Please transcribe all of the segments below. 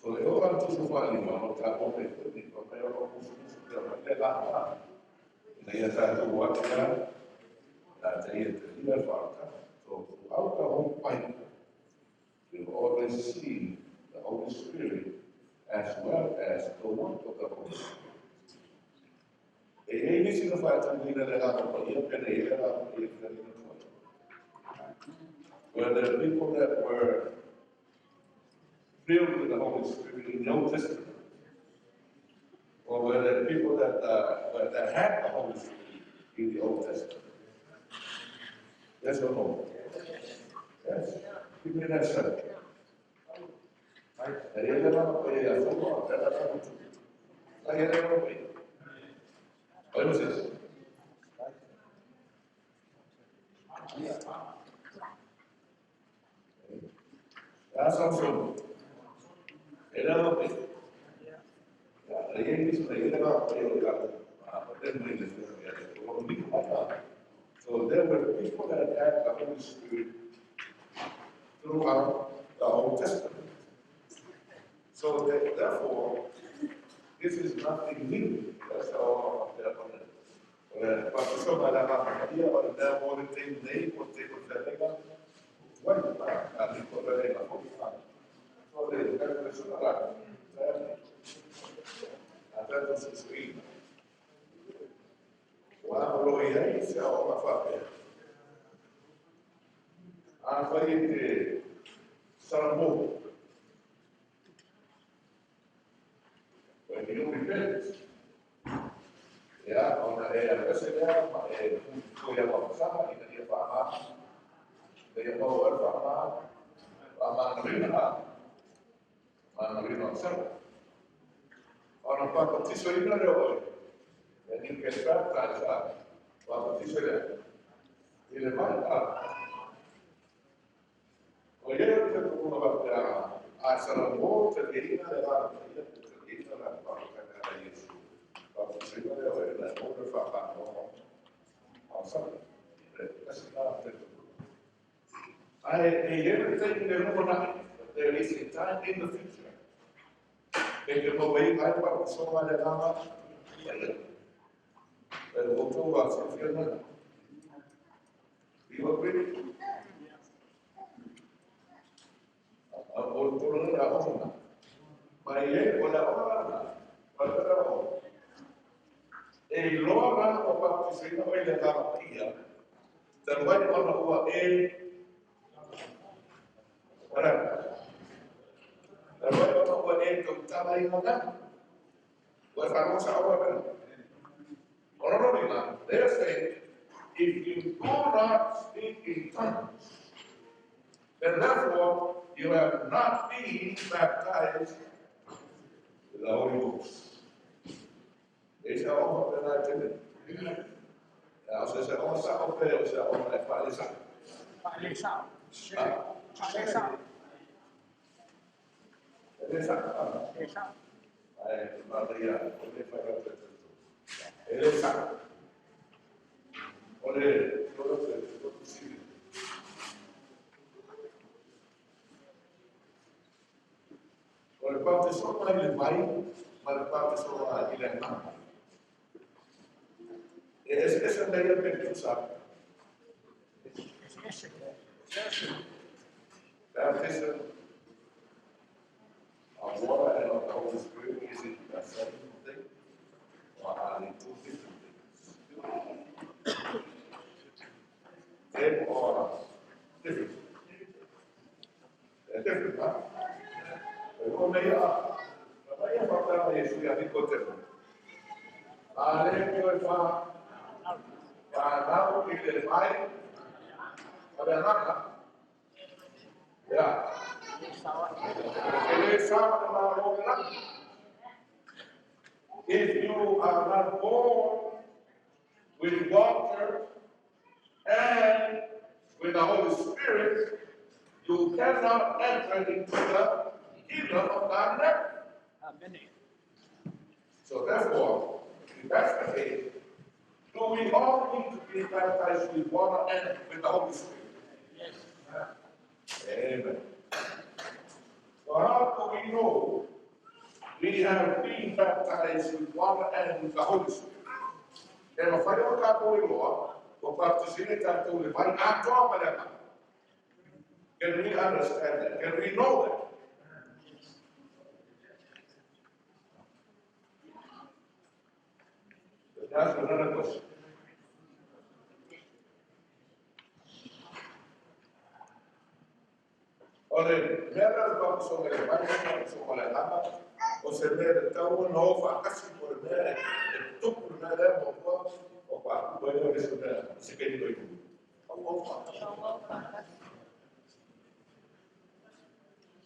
So eu am tu so far lima no ka o me ni ko me o ku su de le la la. Na ia ta tu wa ka na te ia te lima fa ka. So throughout the whole Bible, you always see the Holy Spirit as well as the work of the Holy Spirit. E ei nisi no fa ta ni le la ko ia pe ne ia la ko ia pe ne ko. Where there are people that were filled with the Holy Spirit in the Old Testament, or were there people that had the Holy Spirit in the Old Testament? Yes or no? Yes. Give me that shot. What is this? That's also. Era lo que. So there were people that had the Holy Spirit throughout the Old Testament. So therefore, this is nothing new. That's all of that. But insomma la Maria o la vuole lei poteva fare guarda a ricorrere la forza. So le persone la andando su screen. Quando lo inizia o la fa a fare Salmo. When you repent, ya, ona a veces ya, voy a pasar y tenía fama, tenía poder fama, fama no serve. Ona quando ti sono in errore, e in che tratta, quando ti sono il male. Voglio che tu uno va a Salmo, perché in la Gesù. Quando si vede la povera fa no, everything they know now, there is a time in the future. They can go away by what so much of that. But what to was if you're not. You agree? E loro hanno partecipato alla terapia, per voi hanno tentava in una, vuoi fare un salvo? They're saying, if you do not speak in tongues, then therefore you have not been baptized with the Holy Ghost. They say, oh, then I did it. Als ze zeggen, oh, sta op veel, ze oh, het waar is dat? Het is dat. Maria, come fai a prendere tu? E le sa. Olè, cosa è possibile? Olè, quante sono le mai, ma quante sono le mamma? Essa é a pergunta. Baptism of water and of the Holy Spirit, is it a certain thing? Or are they two different things? Same or different? They're different, huh? Come io parlavo di sui amici te. All'esempio fa now in the mind, yeah. If you are not born with water and with the Holy Spirit, you cannot enter into the kingdom of God never. Amen. So therefore, if that's the case, do we all need to be baptized with water and with the Holy Spirit? Yes. Amen. So how do we know We have been baptized with water and with the Holy Spirit. And if I don't have Holy Law, or participate in the divine act of whatever, can we understand that? Can we know that? That's another question. Ore, mera ba so mera ba so mera lama, o se mera tau no fa kasi por mera, tu por mera mo ko, o pa ko yo eso mera, se que digo yo.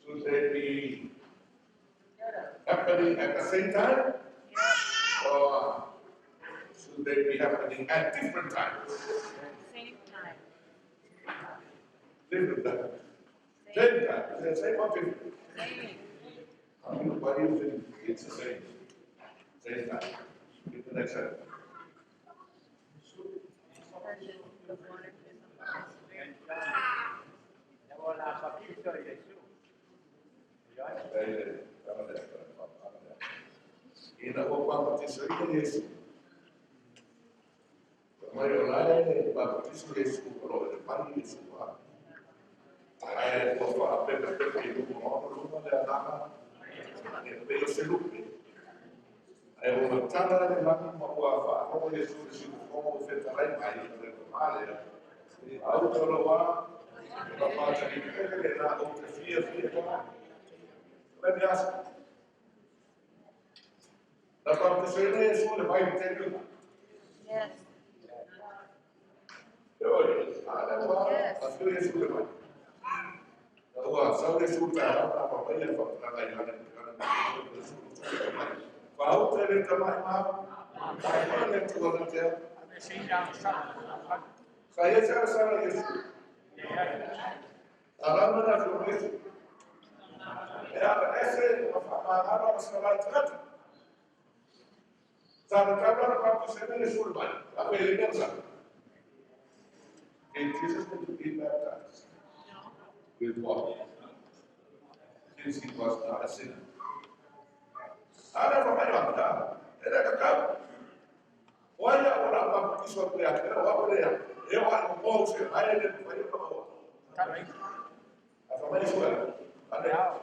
Should they be happening at the same time? Or should they be happening at different times? Same time. Different times. Same time. Is it same or different? Same. What do you think? It's the same. Same time. Give the next sentence. Inapobaptizo Yesu. Mayolai baptizo Yesu kalau depan Yesu. Ay, por favor, pepe rumah de anak, pero se lupe. Ay, uma tana de mami mau fa, como Yesu como feita lá em Bahia, Maria. Auto lo va, la parte di che la outra fia qua. Let me ask. La baptizo Yesu le vai entender. Yes. Wah, saya sudah apa yang lain Kau dari teman mana yang Tuhan aja? Saya salah Yesus. Alam mana Tuhan Yesus? Ya, ese apa masalah terjadi? Sabe trabalhar para você Yesus vai. Apa ele pensa? And Jesus was to be baptized with water. Since he was not a sinner. Ada pemain apa? Ada kakak. Waya orang baptisme boleh ada apa boleh ya? Dia orang mau sih, ada yang boleh apa? Apa mana suara? Ada.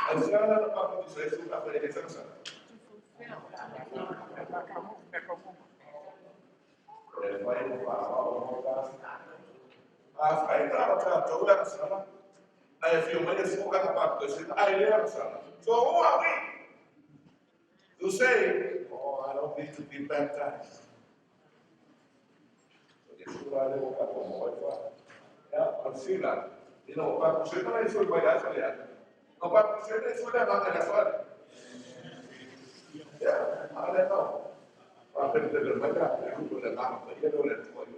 Azan baptisme itu apa yang disana? Aí estava toda a sala. Aí a filha mãe disse: "O cara para você." Aí ele era a sala. So who are we to say, "Oh, I don't need to be baptized"? Isso vai levar como vai falar. É, assim lá. E não para você não é isso vai dar aliás. Não para você não é isso vai dar na sala. Yeah, I don't know. Apa yang terjadi? Aku boleh nama dia boleh tuai.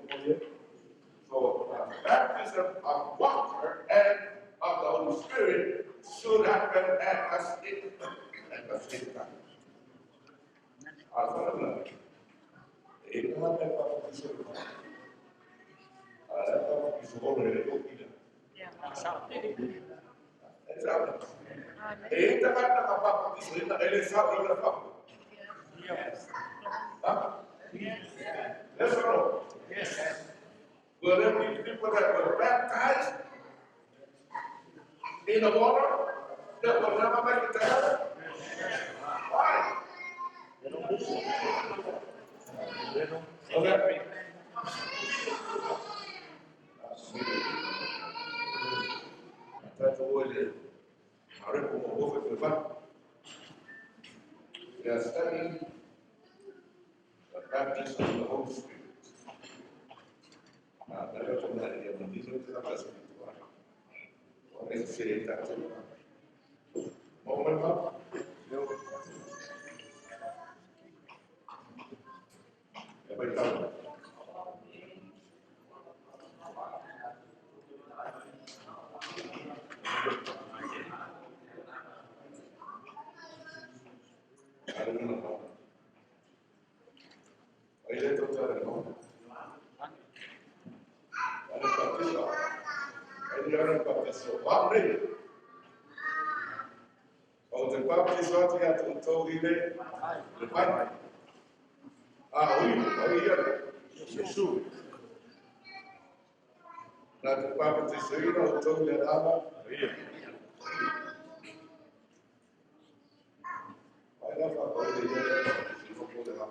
So, baptism of water and of the Holy Spirit should happen at the same time. Alhamdulillah. Ini mana baptism? Ada baptism boleh tidak? Exactly. Ini kan apa baptism? Ini adalah satu apa? Yes. Huh? Yes or no? Yes. Will there be people that were baptized in the water that will never make it to heaven? Why? Okay. That's what it is. We are studying the baptism of the Holy Spirit. Dalam pembelajaran yang menunjukkan tentang spiritual, orang cerita mau memang apa itu? Ada mana? Ada itu cara mana? Ada baptisme. Ele era baptizou. Amém. Ou te baptizou que a tu ile. Vai. Ah, oi, Jesus. Na te baptizou ina o tu ile ama. Vai lá para o ile. Se não pode lá.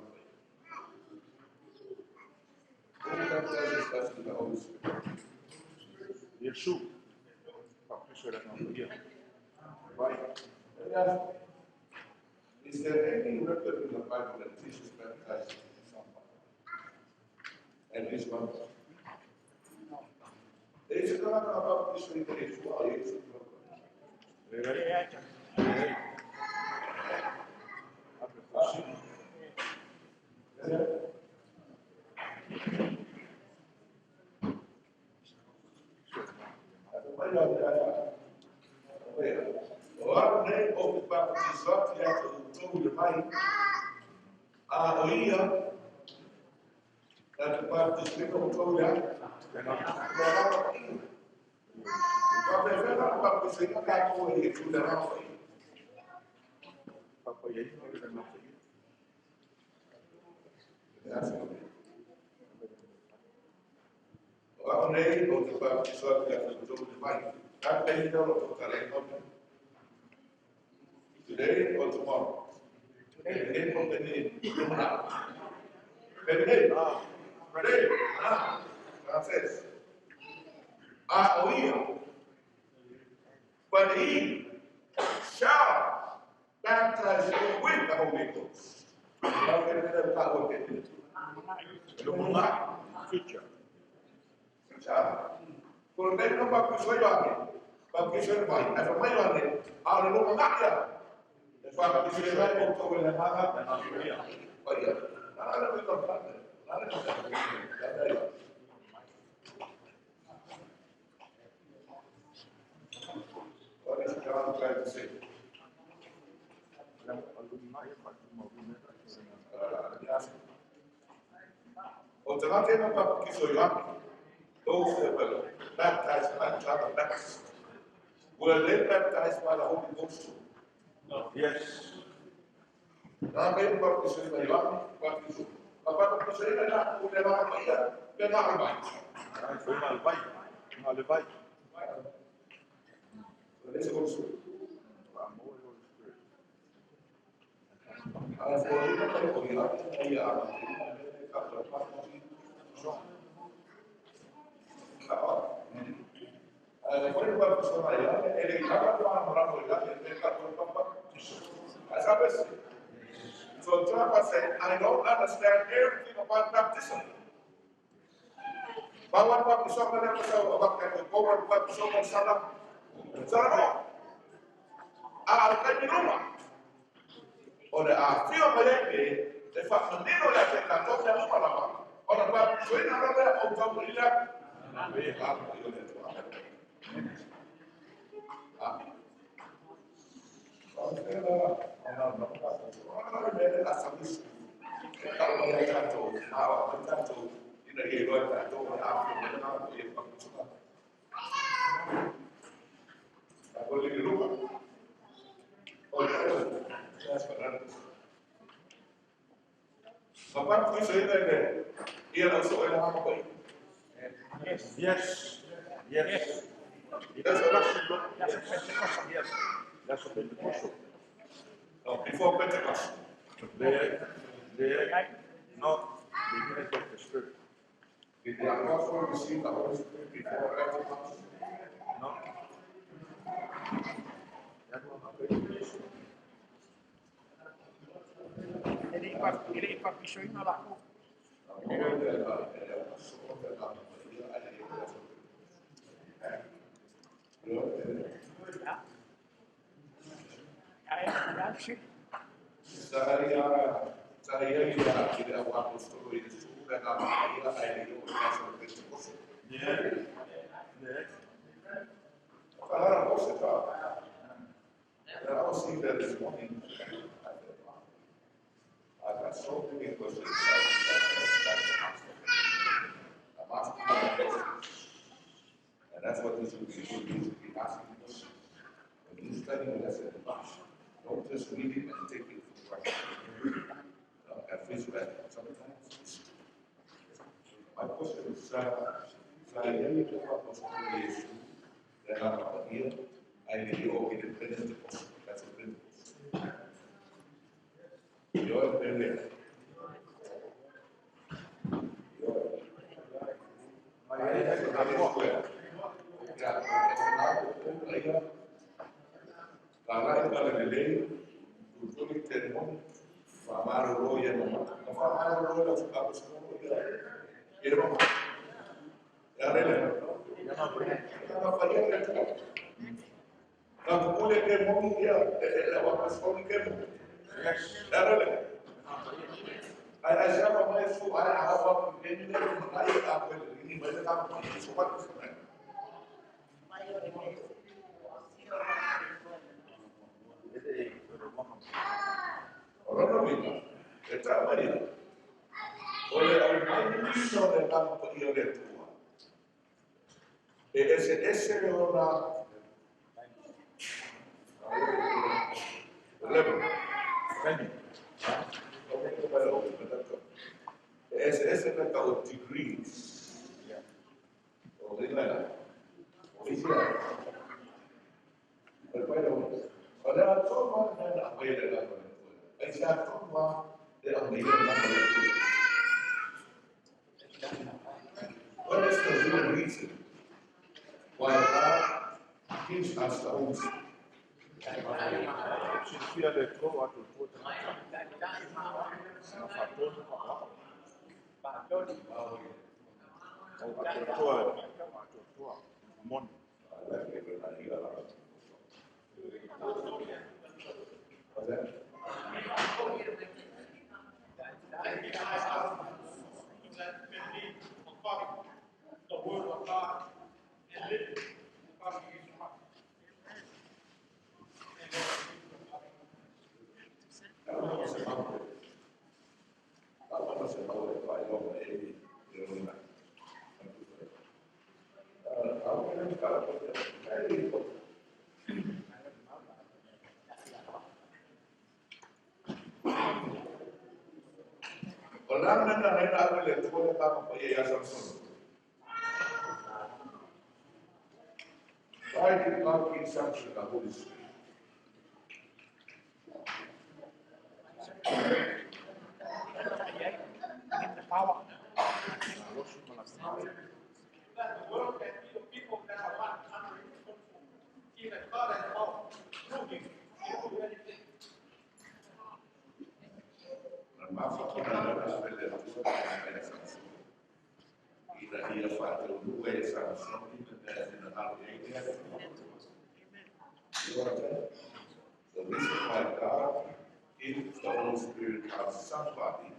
Como baptizar está se na Holy Spirit? Jesus. Baptizou era não ia. Vai. Is there any record in the Bible that teaches baptizing someone? And this one? Deze kan ik nog niet zo in voor al je Waarom nee, ook het baptisat, je hebt het over de wijn. Ahoia, dat het baptisat ook over de Wat wij verder baptisat, kijk hoe je het doet eraan. Papa, jij moet er nog in. Ja, zo. Waarom nee, ook het baptisat, je hebt het over de wijn. Daar ben je dan op het alleen op. Today or tomorrow? Today. The name of the name. Today. Today. Francis. But he shall baptize you with the Holy Ghost. How can the power get into it? Future. Kalau dia nak baptis saya, baptis saya baik. Ada mana ni? Ada rumah tak ya? Baptis saya untuk boleh hangat dan dia. Baik. Ada betul tak? Ada betul. Ada ya. What is John trying to say? Untuk nanti nak baptis saya. Those that were baptized by John the Baptist, were they baptized by the Holy Ghost? No. Yes. Now, maybe baptism by John, baptism. But baptism is not who they are by here. They're not right. So let's go through. Fue una persona allá, el encargado para morar por allá, el ¿sabes? So John said, I don't understand everything about baptism. Bawang baptism na lang sa bakit ko bawang baptism ng salam. Salam. Al minuma. O de afio malenge, de fa mandino la que la toca no para la. O la baptism na lang o taburila. Amen. Yes. Yes. That's a Pentecostal. Yes. That's a Pentecostal. No, before Pentecost. They didn't get the Spirit. Did the apostles receive the Holy Spirit before Pentecost? No. That was not Pentecost. Ele baptisou na lagoa. Saya tidak waktu seluruh itu dan apa saya itu masuk Kristus. Ya. Kalau aku suka, I was seeing that this morning. I got so many questions. I'm asking my questions. And that's what this will be doing. This will be asking us, when you study the lesson, don't just read it and take it for granted. At face value. Sometimes my question is, saya ini dapat masuk Yesus dalam apa dia, ini dia independent that's a principle. You're independent. Karena itu kalau delay, tujuh telepon, famar roya nama, famar roya suka bersemua dia, dia mau, ya rela, apa dia kata, kalau boleh dia mau dia, lewat pasal dia mau, ya rela. Ada siapa masuk, ada apa ini mengenai apa ini banyak apa semua sebenarnya. Orang bilang, kita apa dia? Oleh orang Indonesia dalam perihal tua. Ese orang level. Ese mereka degrees. Oleh Pada semua dan apa yang dilakukan itu, saya semua dan apa yang dilakukan itu. What is the real reason why God gives us the Holy Spirit? Orang yang ada di luar tanah yayasan sendiri. Why did God give something the Holy Spirit? The power. The reason why God gives the Holy Spirit to somebody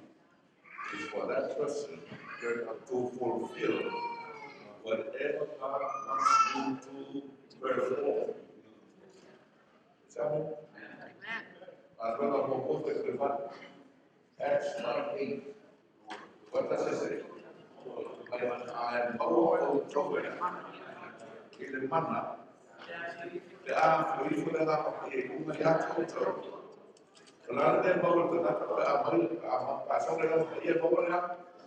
is for that person to fulfill whatever God wants you to perform. Is that it? My brother Mokos is the one. Acts 1:8. What does it say? I am powerful to the manna. The arm for you to the Kalau dia bawa tu, pasal dia bawa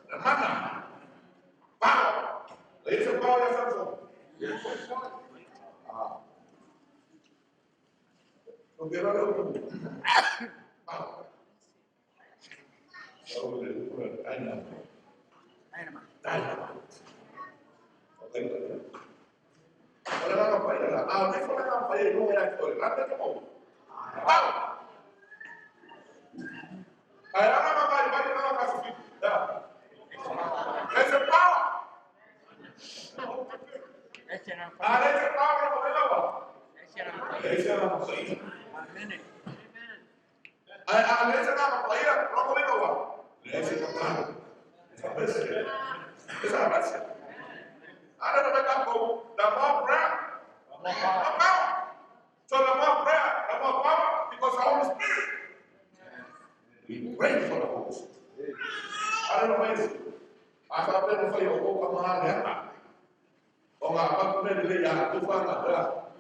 the manna. Power. It's a power of something. So get out of the power. So dynamite. Kalau nak apa ya? Mereka nak apa ya? Mereka nak apa? Nanti kamu. Power. Ayah nak apa? Bagi nak kasih itu. Dah. It's a power. It's a power. Apa? It's a power. The more prayer, more power. So the more prayer, the more power, because the Holy Spirit. We pray for the Holy Spirit. I don't know why it's. I thought that for your whole command, or I apa pun dia ya tu faham lah.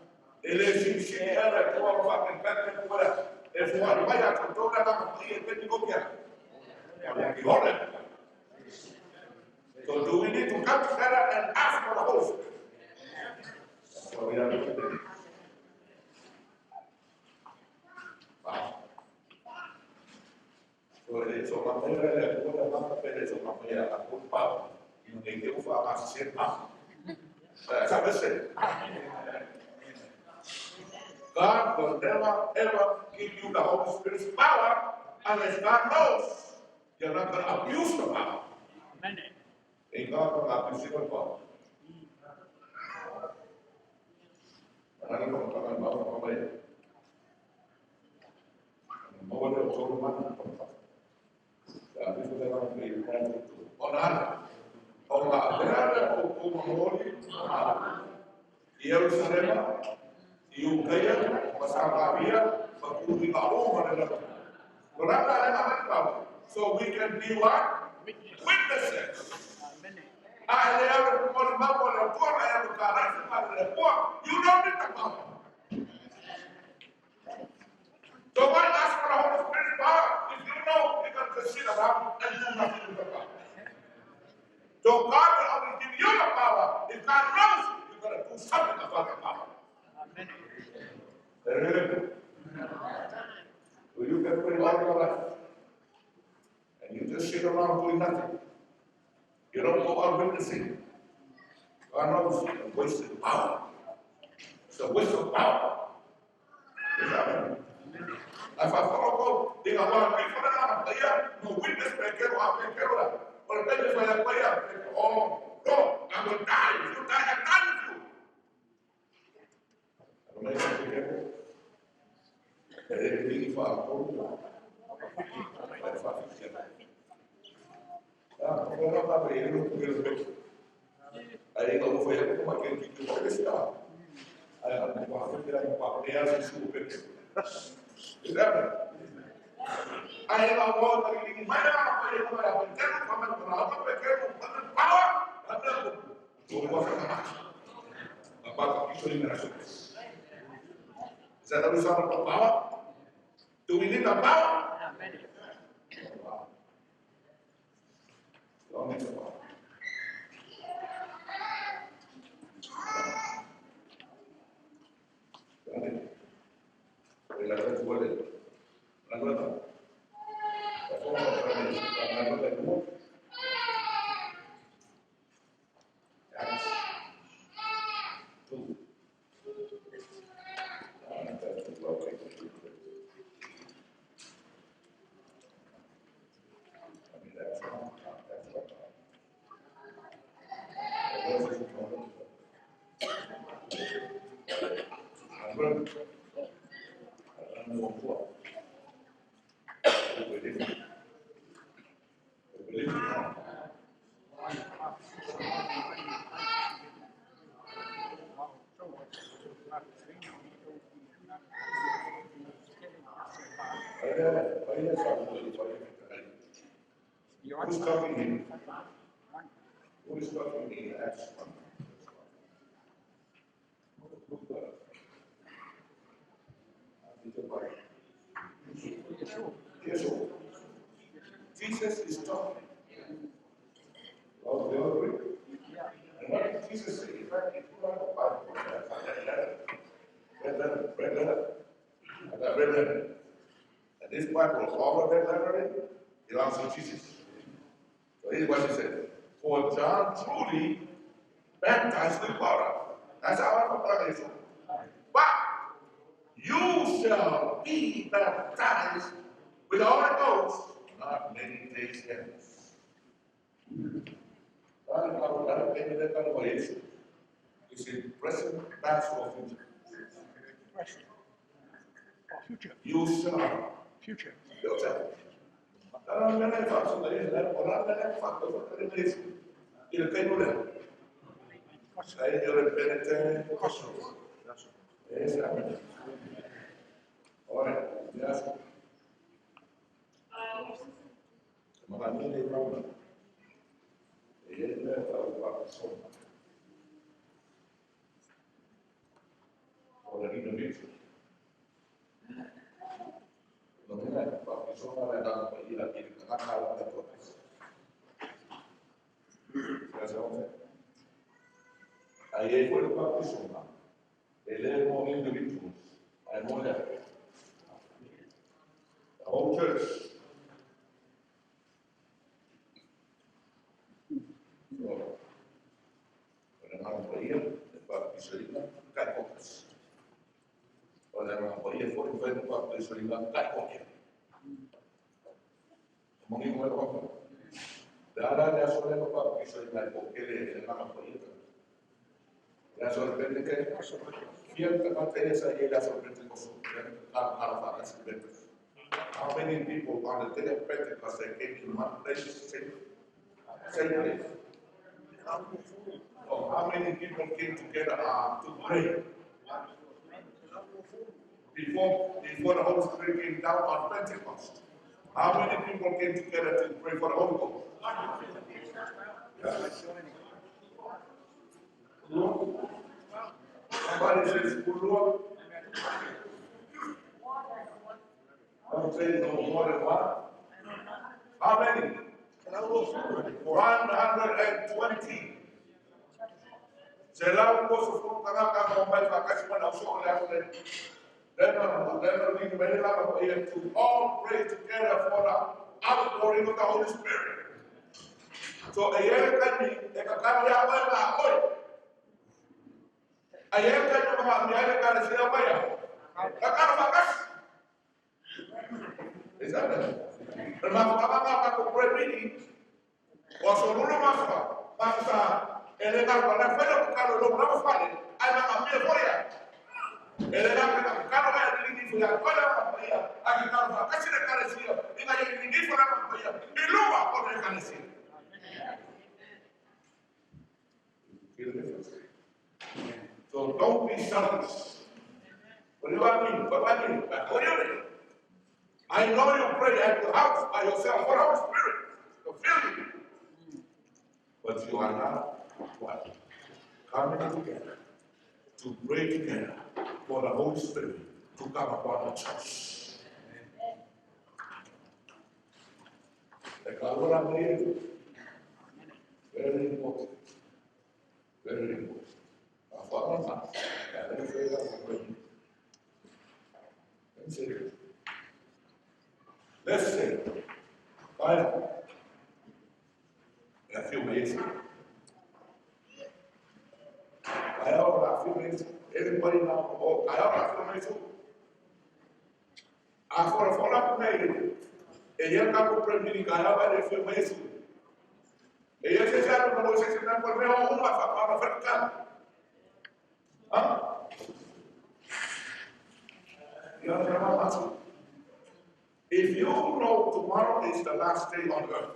Ele si era tu apa que canta fuera. Es una vaya con toda la familia que tengo que hacer. So do we need to come together and ask for the Holy Spirit? That's what we have to do. Wow. So manera de alguna manera pero eso manera la culpa y no hay que usar más siempre. ¿Sabes? God will never ever give you the Holy Spirit's power unless God knows you're not going to abuse the power. Amen. And God will abuse your power. Ahora como están vamos a ver. No voy a todo más. La Biblia de la Biblia. Orar. Orar como mori. Jerusalem. Judea, Samaria, including our own one. So we can be what? Witnesses. I never put them up on a board. I have a report. You don't need the power. So why ask for the Holy Spirit's power if you know you're going to sit around and do nothing with the power? So God will only give you the power if God knows you're going to do something about the power. So you can put it all in your life. And you just sit around doing nothing. You don't go out witnessing. God knows you're wasting power. It's a waste of power. Is that right? If I follow God, they are going to be for another player. No witness, but then if I am player, oh, no, I will die. If you die, I die with you. I don't know if you hear me. Everything for our own. Aí não foi como aquele que foi deixar. Aí a parte era uma papel super. Aí ela volta e vai lá para ele para a pequena como para pequeno power. Não posso falar. A parte que foi liberado. Is that what we saw about power? Do we need the power? Wow. Don't need the power. Who's talking in? Who is talking in Acts 1? Jesus is talking. Well, they all agree. And what did Jesus say? In fact, if you have a Bible, red letter. I got red letter. And this Bible, all of red letter, belongs to Jesus. So here's what he said. For John truly baptized with water. That's how I put it. But you shall be baptized with the Holy Ghost not many days hence. It's in present, past, or future. Future. You shall. Future. Cristo. No tiene bautismo para la vida y la cara de todos. Aí foi o bautismo. Ele é o momento de rituals. I know that. The whole church. So, when I'm for you, the baptism, got focus. When I'm for you, the baptism, got focus. Mungkin boleh apa? Darah dia sudah lupa kisah yang boleh dia makan apa itu. Dia sorprende que fiel que mantém essa ilha sorprende com su cara para esse evento. How many people on the day of Pentecost they came to one place, same place? Oh, how many people came together to pray before the Holy Spirit came down on Pentecost? How many people came together to pray for the Holy Ghost? Lord, somebody says, good Lord. I'm saying no more than one. How many? 120. Selang ko sa kung karaka ng may pakasman ang sukla ko then we may have to all pray together for the outpouring of the Holy Spirit. So ayer kami ekakaya ba na oy. Ayer kami mga miyale ka siya ba ya? Kakarabakas. Is that it? Pero mga ko pray meeting o solo maswa basta elegar para felo ka lo na fale ay mga miya elegar ka ka ba ni ni ya para ya aki ka ba kasi na karesia ina ni ni fora ba ya iluwa ko na karesia. So don't be selfish. What do I mean? What do I mean? What do you mean? I know you pray at the house by yourself for our spirit to fill you. But you are not what? Coming together to pray together for the Holy Spirit to come upon the church. The Kalora made very important. Very important. Let's say, finally, a few minutes. A few minutes. Everybody now, oh, I have a few minutes. For a follow-up mail, a year couple premier, I have a few minutes. A year says that the Moses is not for me, oh, my father, huh? You understand what I'm asking? If you know tomorrow is the last day on earth,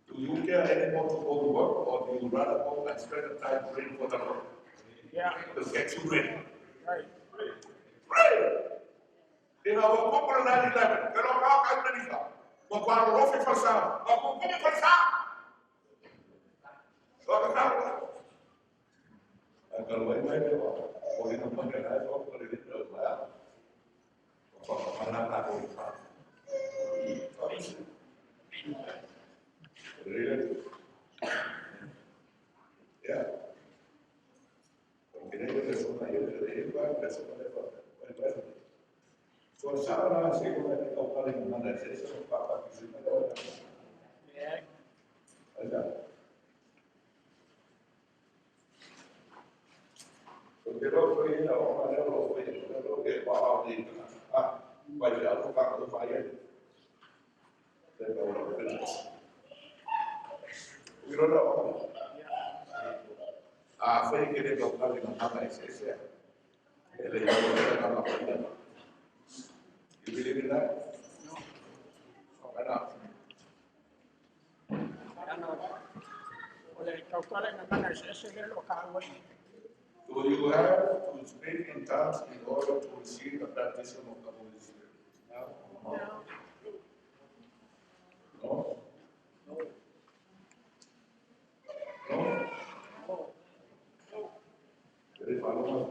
do you care anymore to go to work, or do you rather go and spend the time praying for the Lord? Yeah. To get you ready. Right. Pray! In our corporate 9/11, que não vai ao caso medical. Mas quando o Rolf passava, mas como passar? Só que não. Kalau baik baik dia bawa, boleh nampak dia ada, boleh dia terus lah. Apa mana tak boleh. Ya. Porque dia besok aja dia buat besok ada apa? So salah sih kalau kita paling mana sih apa sih ada. Yeah. Ada. Porque lo fue la hora de lo fue, lo que va a abrir. Vaya a tocar con vaya. Pero no. Fue que le tocar en la iglesia. Le dio la mano. You believe in that? No. Why not? Oleh kautal na mana ese lo kawan. Do you have to speak in tongues in order to receive the baptism of the Holy Spirit? No. No? No? Jadi kalau mas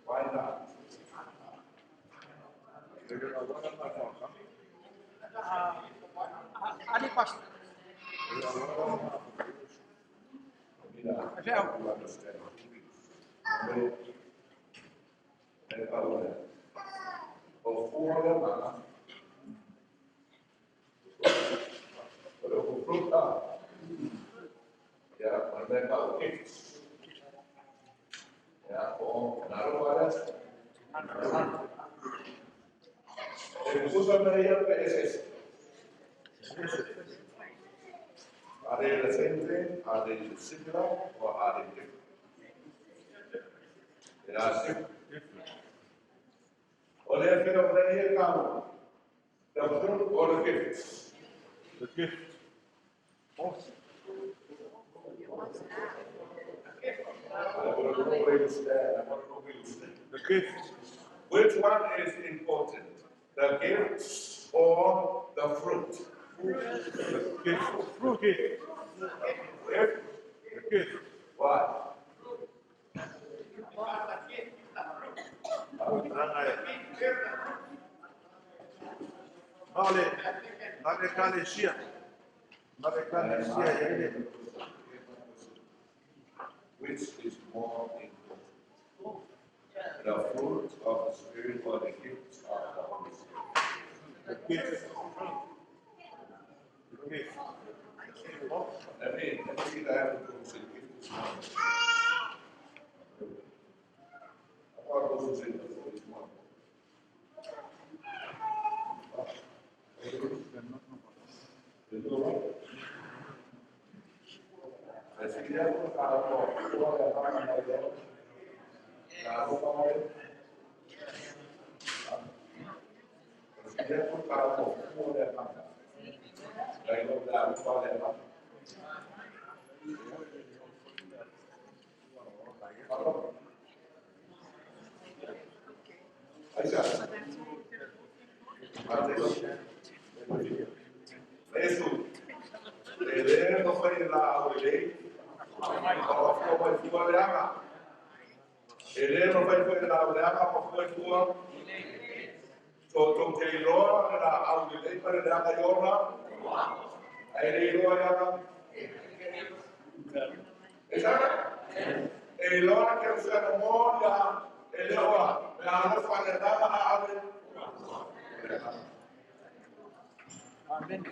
Why not? Ali Pastor. Mira, you understand. O fuori, pero con fruta, ya, al mercado X, ya, con árboles. El uso medio es este. Adolescente, adolescente o adolescente. Gracias. Olha que eu ganhei calma. Então, olha o que The gift. The gift. Which one is important? The gift or the fruit? The gift. Fruit gift. Gift? The gift. Why? Nale kaleshia. Which is more important? The fruit of the Spirit or the gifts of the Holy Spirit? The gift. The gift. Let me see that I have to go to the gift. I thought those was in the fruit one. Así ya no Eso, ele não foi lá o eleito, ele não vai lá o eleito, so te loa na au eleito para dar a iona, ele loa ya Esa, el loa que se enamora, el loa, me hago para dar a ave. Amen.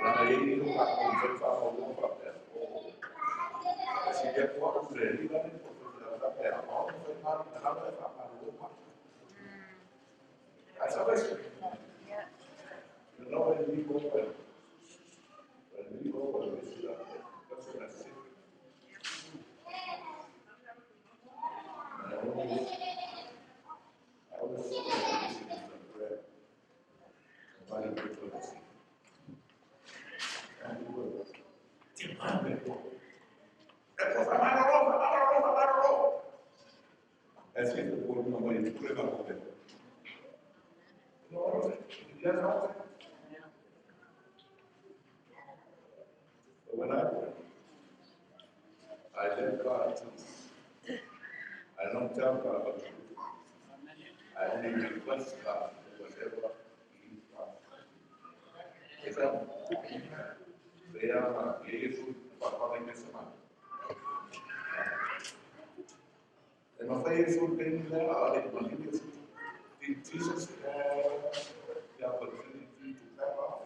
Aí não está conversando algum papel. Se é por ele, vai por da terra. Não foi para nada para o mar. Essa vez. Não é de boa. É de boa, isso dá. Isso é assim. È sempre por una manitura da potere. No, ya no. But when I pray, I let God to. I don't tell God what to do. I only request God for whatever He wants. Esa vea Jesús para la semana. And if I should be there, did Jesus have the opportunity to clap off?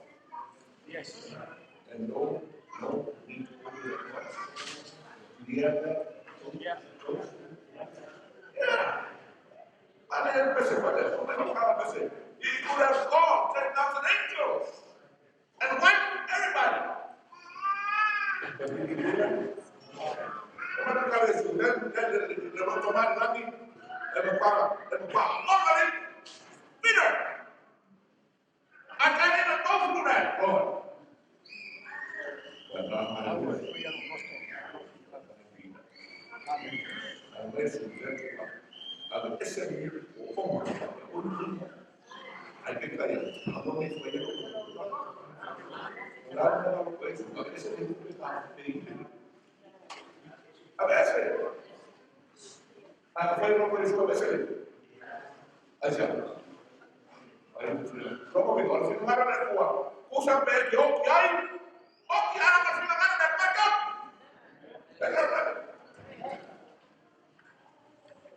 Yes. And no need to go to the cross. Did he have that? Yeah. Yeah. I didn't miss it for that. So many times I said, he could have called 10,000 angels and wiped everybody. But he didn't do that. Le va a tomar Dani, le va a Peter, I can't even go through that, Lord. But not my way. Unless you get ese forma, Hay que caer. No me fue yo. No lo puedes. A veces es un a veces. A veces no puedes. A veces. Allá. Como mi corazón no me va a jugar. Usa ver que hay. Ok, ahora se me gana de cuatro.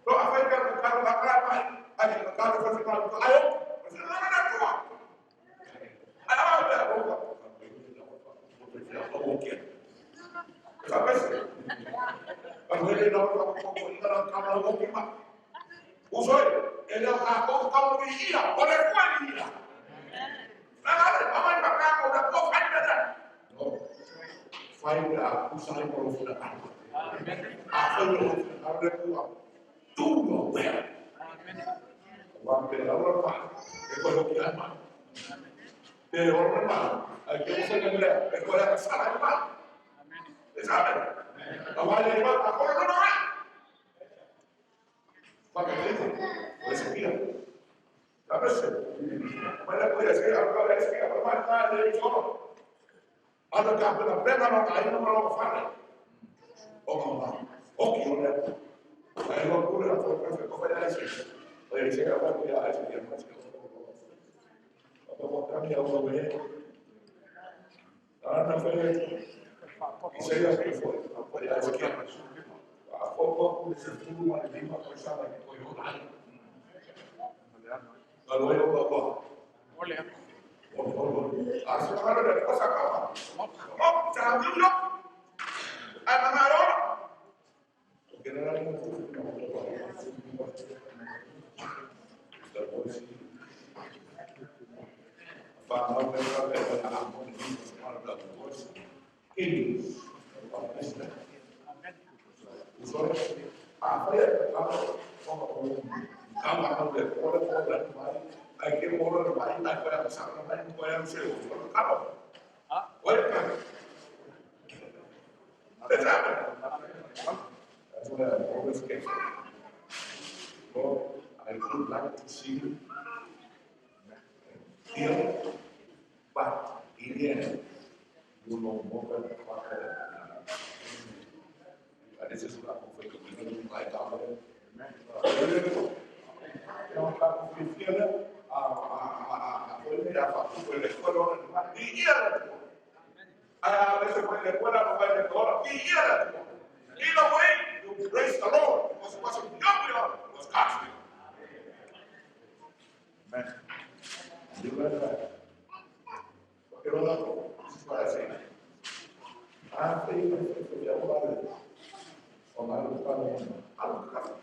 Lo afecta al carro la cara, hay que tocar el festival. Ayo, pues no me da jugar. Ahora me da jugar. ¿Sabes? Cuando él no va a poner la cámara de última. Uso él ha como vigila, por el cual vigila. Nada, vamos a ir para acá con la cosa, no. Fai usare por los funerales. A tú no veas. Cuando te da una mano, es con lo que hay mano. Te da una mano, hay que usar la mulher, es con la sala de mano. ¿Sabes? La madre de mano, ahora no hay. Para que te diga, pues se mira. ¿Sabes? Bueno, puede ser, ahora es que la mamá de eso. Alla campo da prima non hai non lo fare. O chi non è. Hai lo pure la forza come dai sì. Poi dice che fa qui a essere ma si dopo cambi a uno bene. Anna fare sei a che fuori, poi a che a poco se tu ma di ma cosa che poi non. Allora io dopo. Olha. A seconda della cosa acaba. Oh, c'è un video. A mamma che non era hay que mover el país para pasar la mano por el cielo. Claro. Welcome. That's what I always get. Well, I would like to see you here, but in the end, you know more than the father. And this is what I'm going to do like our a veces fue en la escuela, no va en la escuela. Either way, you praise the Lord. Because it wasn't your will, it was God's will. Amen. You read that? Okay, well, this is what I say. I think if you have on my family, I'm coming.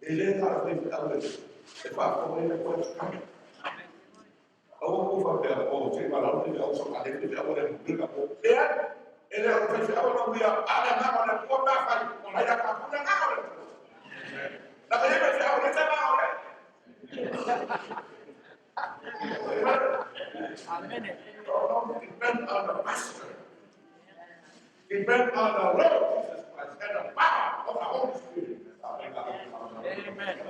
It is not a thing to tell us. If I come in, what's coming? Aku fakir, cik malam ni aku sama adik ni aku dah beli kamu. Dia, ini orang saya orang dia ada nama ada kota kan, mulai dah kamu dah nama ada. Tapi dia masih orang saya nama ada. Don't depend on the master. Depend on the Lord Jesus Christ and the power of the Holy Spirit. Amen.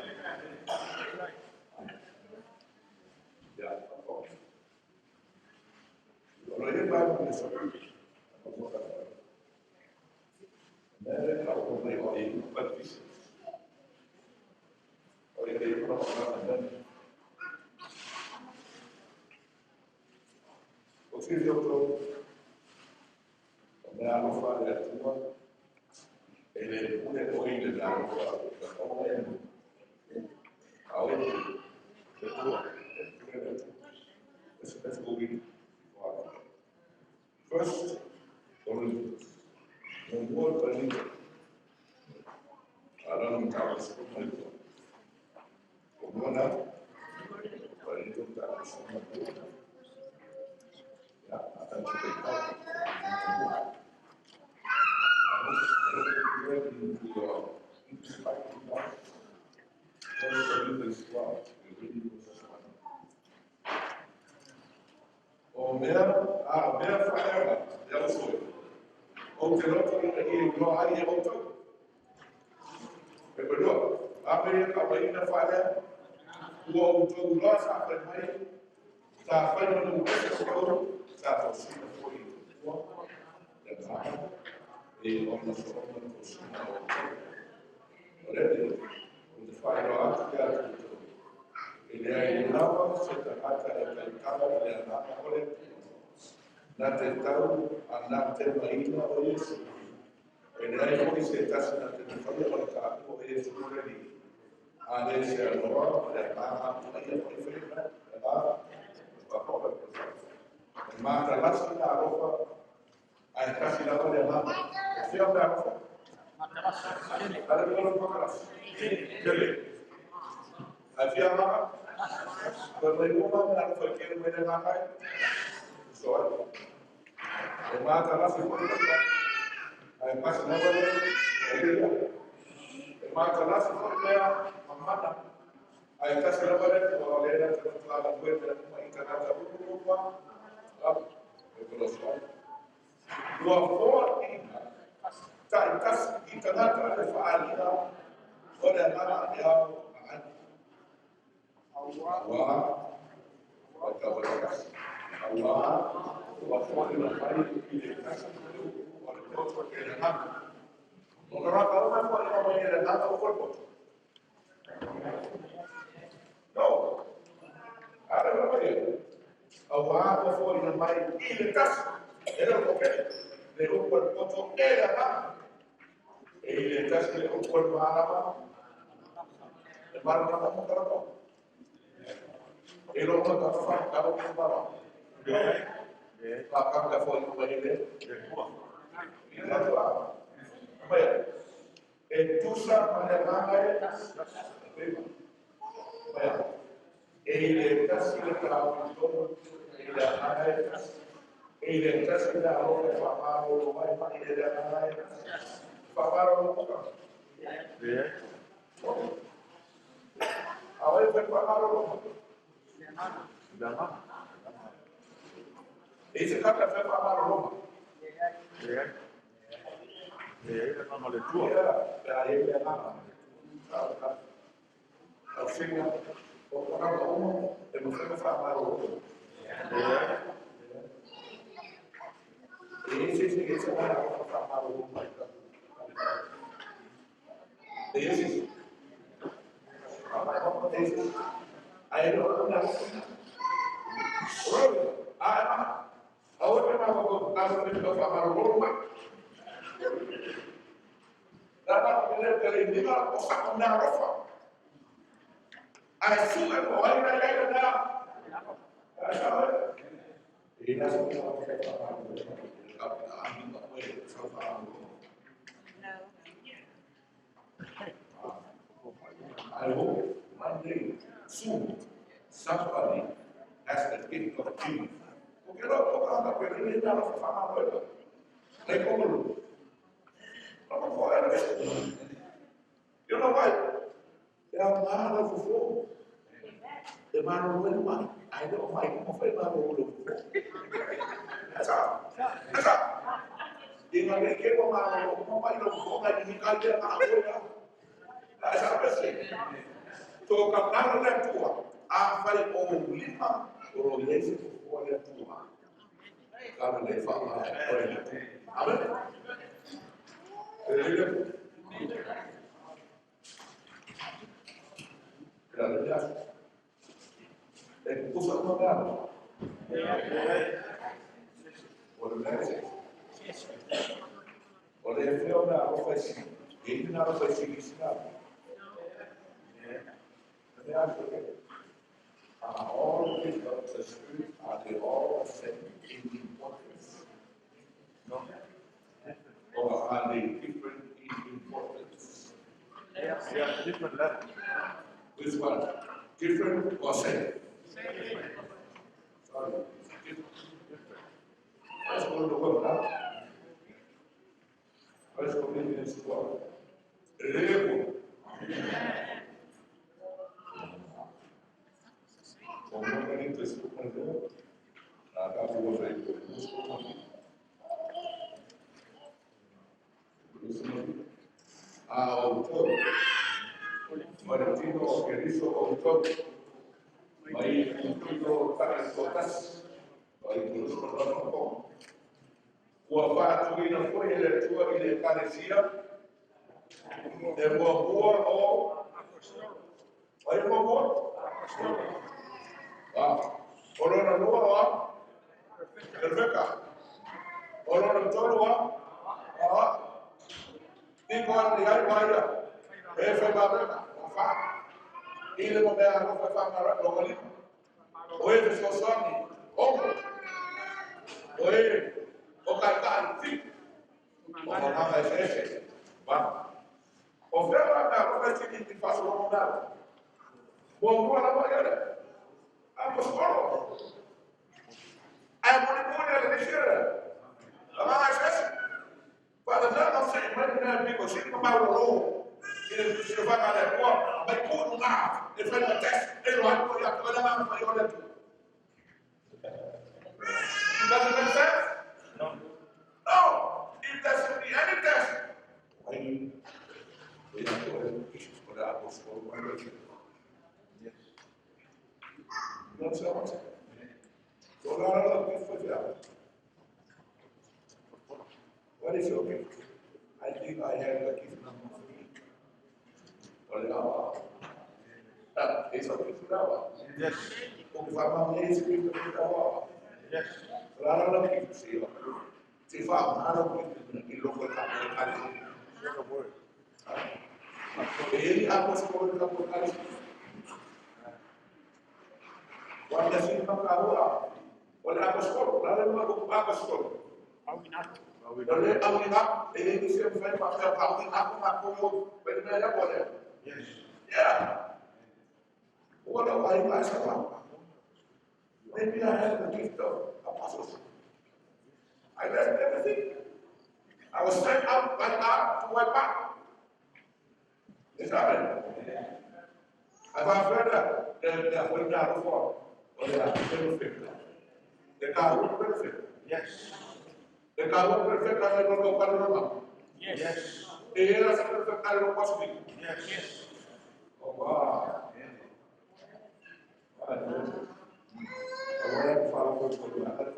Kalau dia baru besok, mereka kalau boleh orang berfisik, orang dia pernah orang Você viu o a alfa da tua, ele é o ainda da alfa, let's go in. First, Corinthians. The word Corinthians. I don't know how to speak it. Corinthians. Yeah, I think o mer forever, jag såg. Och till något i glad i också. Det var då. Amerika var inne för det. o todo nós a mai sa fai no ko sa to si foi da ba e o no so no si ora o fai no ata ele é nova se trata de cantar de nada olha na tentado a na termaina o isso ele é que se está se na tentado para cá o isso por ali adesso allora la mamma io poi frega la papà ma la la roba a casi la voglio mamma si apre la roba allora un po' grasso a via mamma per le uova la roba che non me ne va mai so e ma la si può a casi la voglio e ma la si può mamma aí está sendo agora uma galera que lá na rua tem uma encanada muito boa lá pelo sol do avô tá encanada de falar olha lá é Allah Allah o avô ele vai e casa olha o outro que ele não o que vai falar vai ele nada o corpo não, ada berapa dia? Awak before yang baik ini kas, era okey. Dia buat foto era lah. Ini kas dia buat apa? Lebar apa motor apa? Elo apa apa kalau apa? Pakam dah foto ini. Ini tu apa? Baik. Itu sama dengan apa? Ele está se levando ele está se dando falar o vai para ele falar o local agora vai falar o local esse cara vai falar o local non le tue. ele é lá ao chegar o canal da uma eu não sei falar o outro esse vai falar o outro esse aí não a outra vai falar o outro dá para ver ele nem a coisa na rofa aí sua olha na cara da ele não sabe falar I hope one day, soon, somebody has the gift of giving. Porque não estou falando para ele não falar nada. Nem como não vou eu não vai. É uma nada do fogo. É uma nada mais. Aí não vai como foi uma nada do fogo. Essa. E não é que uma nada como vai do fogo aí me cai a água. Essa pessoa. Tô cantando na tua. A vai o lima o lese o olha tua. Cara le fala. Amém. Cara, é coisa normal. Olha, eu não vou fazer. Ele não vai fazer isso não. All the of the Spirit are they all the same in importance? No? Or are they different in importance? They are different levels. Which one? Different or same? Sorry. Let's go to the word now. Let's go to this word. Rebo. Como é que isso aconteceu? Na casa do governo. Autor, Valentino Querido, autor, Aí, o cara cotas, aí os problemas com o afato que não foi ele tua que ele parecia de uma boa ou aí uma boa orang luar perfecta orang tua di kau lihat bahaya perfecta afa ele não é não foi para não ali oi pessoal oi o cara fica o cara vai fechar vamos o cara vai ficar de faz o nada bom boa na bagagem apostolo ai muito ele deixa lá mais fácil para já não sei mas não é bico se não vai o ele se vai na rua vai tudo lá ele faz o teste ele vai por aí olha lá vai olha tudo doesn't make sense no it doesn't be any test aí ele foi para apostolo não sei onde agora o que foi feito what is your gift? I think I have a gift number 3 olha lá esse é o gift number Yes. o que vai para mim esse gift number Yes. lá não gift se fala nada o gift que logo está Share the word. ele apostolo está por ali quando a gente não carro olha apostolo lá não apostolo olha a unidade ele disse que vai fazer a unidade como primeira coisa Yes. yeah what do I like about maybe I have the gift of apostleship I left everything I was sent out by God to my back is that right I've heard that when God for olha perfeito the God was perfect Yes. the God was perfect as I don't know what normal Yes. ele era perfect as I don't know what Yes. oh wow agora eu falo com o nada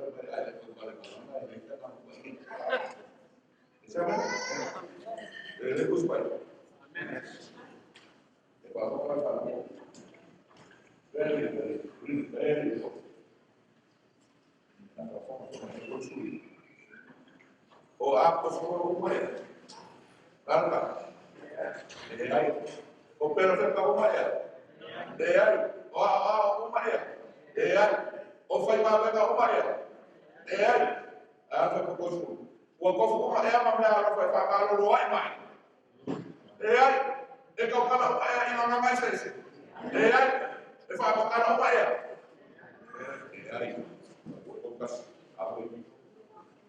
sabe ele é os pais Yes. é para falar very important o apostolo umaya larga aí o perfeito umaya aí o umaya aí o foi uma umaya aí a foi com o copo umaya mas não foi para o ai mai aí é que o cara aí não mais esse aí é para o cara umaya aí o caso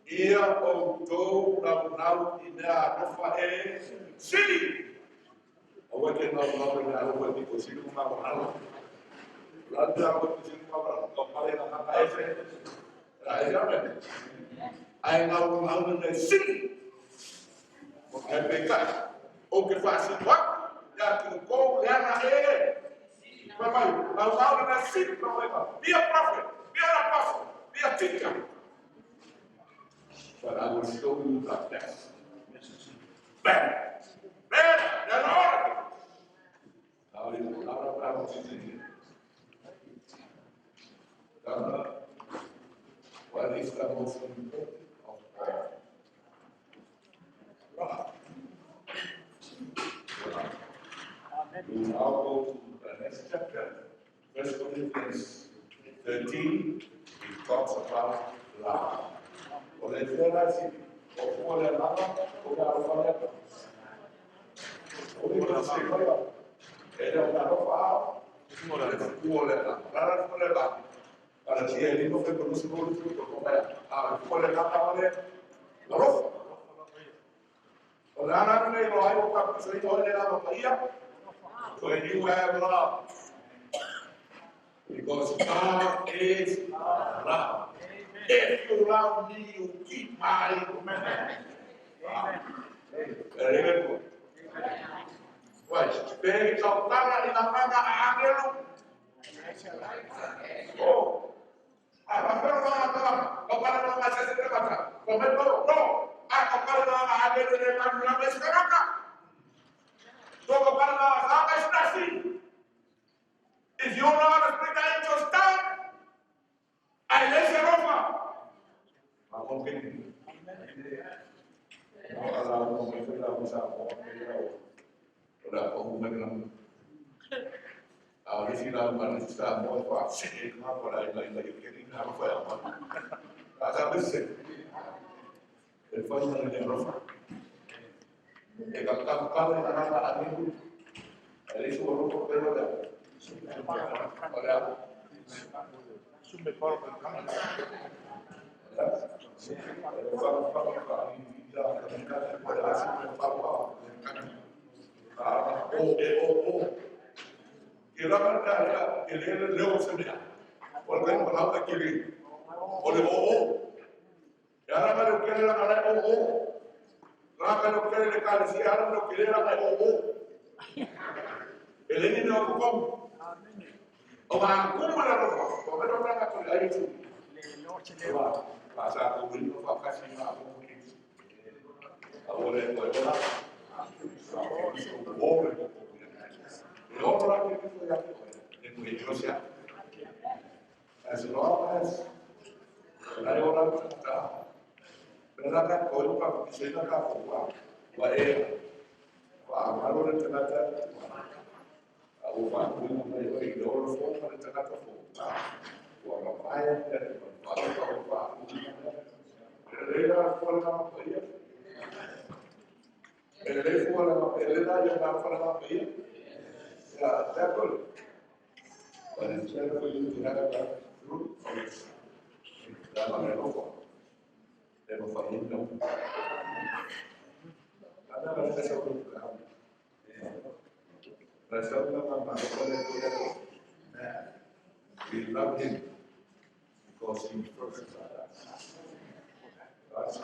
ia o do na e na nofa é sim o que não na o que você não vai falar lá da o que você não vai falar então para na casa aí já aí não é sim é pecado o que faz isso já que o corpo já na é vai não é sim problema be a prophet be an apostle be a teacher but I will show you the test. Better, than all. Now it is not about teaching. What is the most important of all? God. We now go to the next chapter, 1 Corinthians 13. It talks about love. Oleh generasi, oleh lama, oleh alfanya. Oleh bersekolah, ada orang faham, oleh lama, oleh lama. Kalau dia ini bukan bersekolah itu, oleh lama oleh lalu. Oleh anak ini loh, ayo kamu sering oleh lama iya. When you have love, because God is love. If you love me, you keep my commandments. Very good. Right. Bem, então, lá na manga, água. para no más se trata. No. Para no a ver de la mesa acá. Todo para no a así. If you don't know how to speak that into a stop, I let you over. Vamos que no a la no me fue la cosa o la como me a ver si la mano está muy fácil no para ir la que ni nada fue a saberse el fondo de la ropa el capitán de la amigo el hizo grupo pero ahora Es un mejor camino. Kira mereka kira lewat sebenarnya. Orang melakukan kiri. Oleh ya kalau kira ada kalau kira dekat siaran kalau kira ada Ini no hukum. Aku malah roh. Kalau orang aku lagi tu. Pasal aku beli vaksin aku mungkin. Boleh. Orang itu yang itu Indonesia. As long as ada orang kita berangkat kalau pak kita kapal, kalau orang terkata, aku pun boleh hidup orang terkata orang kaya dan kalau pak, mereka orang kaya. El teléfono, el radio va para la vía. Ya, de acuerdo. Para el cielo fue iluminada la luz. La mano rojo. De los familiares. Anda la casa por la. La segunda mamá no puede cuidar. We love him because he first loved us.